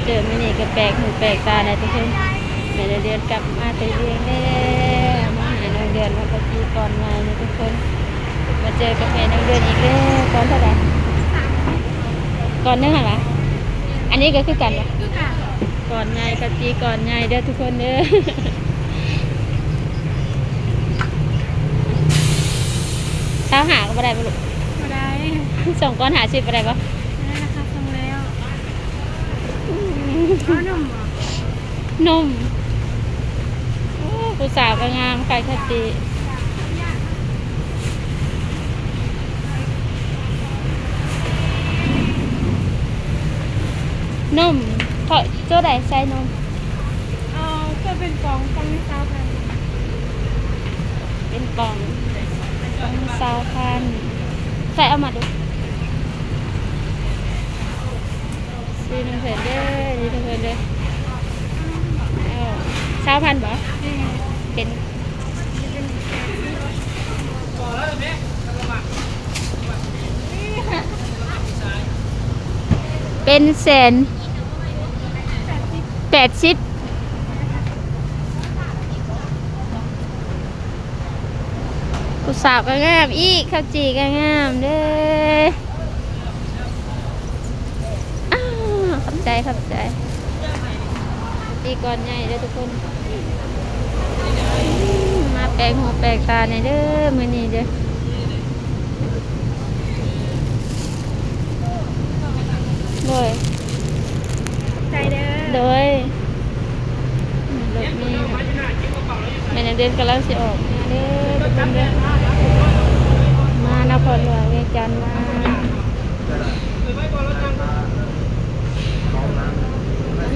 เจอไม่นี่ก็แปลกหูแปลกตาเลยทุกคนไม่ได้เดือนกลับมาแต่เรียงได้มาหาน้องเดือนมาปฏิก่อนมาเนี่ยทุกคนมาเจอกับแม่น้องเดือนอีกแล้วก่อนเท่าไหร่ก่อนนึงเหรออันนี้ก็คือกันเหรอก่อนไงกะจีก่อนไงเด้อทุกคนเด้อเช้าหาก็บ่ได้บ่ลูกบ่ได้ส่งก่อนหาชิปบ่ได้บ่ได้นะคะส่งแล้วเอานมนมโอ้ผู้สาวก็งามใครคตินมเท่าเจ้าใดใส่นมเอาก็เป็นฟองที่เช้ากัน เป็นกล่องซาวพันใส่เอามาดูซื้อน้ำเผ็ดเด้อดีน้ำเผ็ดเด้อซาวพันบ่เป็นเป็นแสน80ผู้สาวก็งามอีกข้าวจีก็งามเด้อขอบใจตีก่อนใหญ่เด้อทุกคนมาแปลงหัวแปลงตาในเด้อมื้อนี้เด้อโดยใจเด้อโดยรถมีแม่นเดินกำลังสิออกมาเด้อทุกคนเด้อมานครหลวงเวียงจันทน์มา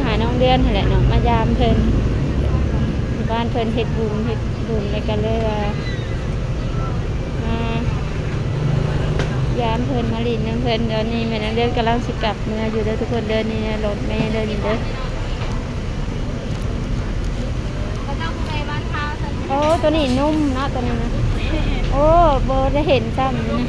หาน้องเดือนนั่นแหละเนาะมายามเพิ่นบ้านเพิ่นเฮ็ดบุญอะไรกันเลยว่ามายามเพิ่นมาลินน้ำเพิ่นเดี๋ยวนี้แม่นเดือนกำลังสิกลับเมื่ออยู่เด้อทุกคนเดินนี่รถแม่เดินนี่เด้อโอ้ตัวนี้นุ่มนะตัวนี้นะโอ้โบได้เห็นซ้ำนะ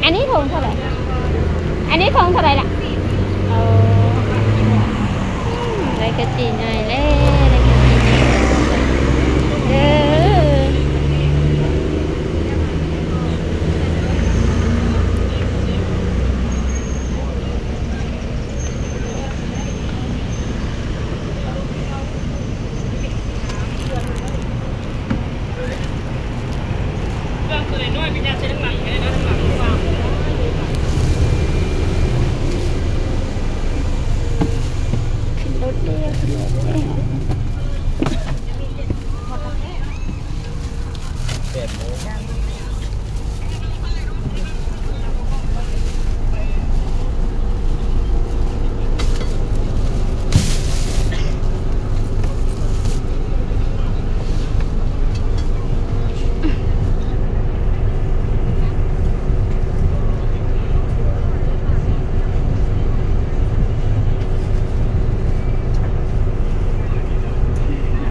อันนี้ทงเท่าไหร่ล่ะเอาไรกะจีหน่อยเลยไรกะจีเด้อรถเรียก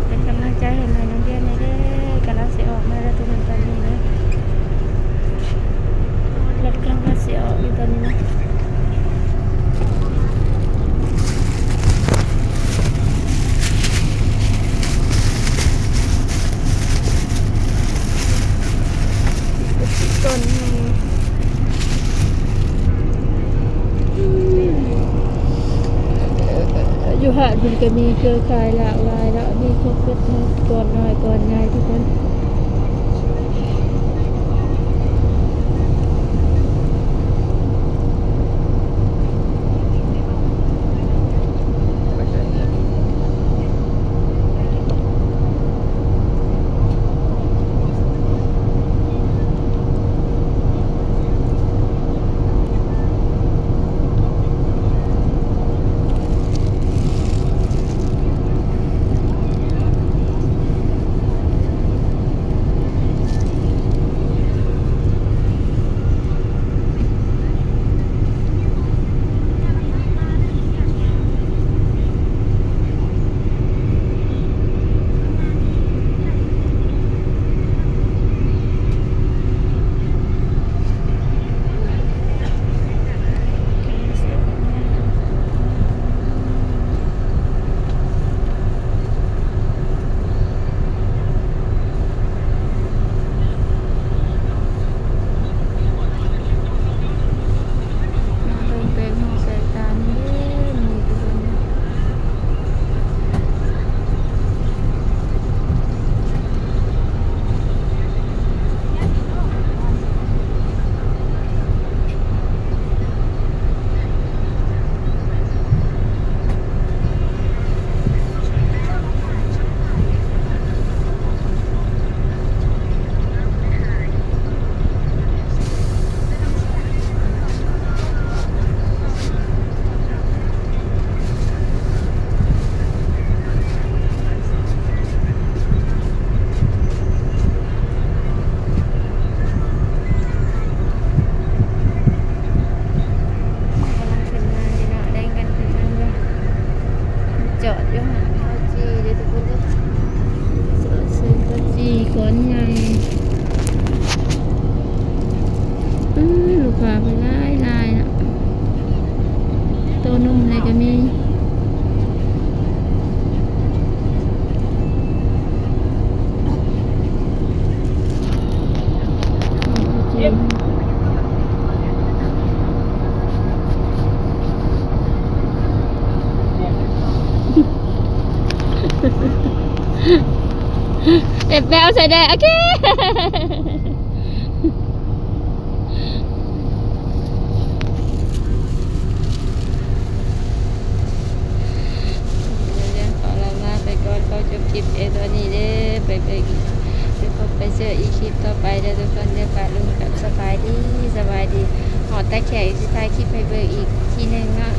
เป็นกำลังใจให้แม่น้องเดือนในเด้อกำลังสิออกมาแล้วทุกคนตอนนี้นะรถกำลังสิออกอยู่ตอนนี้นะต้นอยู่หาดมันก็มีเครือข่ายหลากหลายแล้วมีครบก่อนน้อยก่อนใหญ่ทุกคน สวนใหญ่ลูกค้าไปหลายนะตัวนุ่มเลยก็มีเอ็บแบวใส่ได้โอเคขอเราลาไปก่อนเขาจบคลิปตัวนี้เด้ไปพบไปเจออีคลิปต่อไปเด้อทุกคนเด้อฝากลุงกับสบายดีหอดตะแขกสิท้ายคลิปให้เบิ่งอีกทีหนึงเนาะ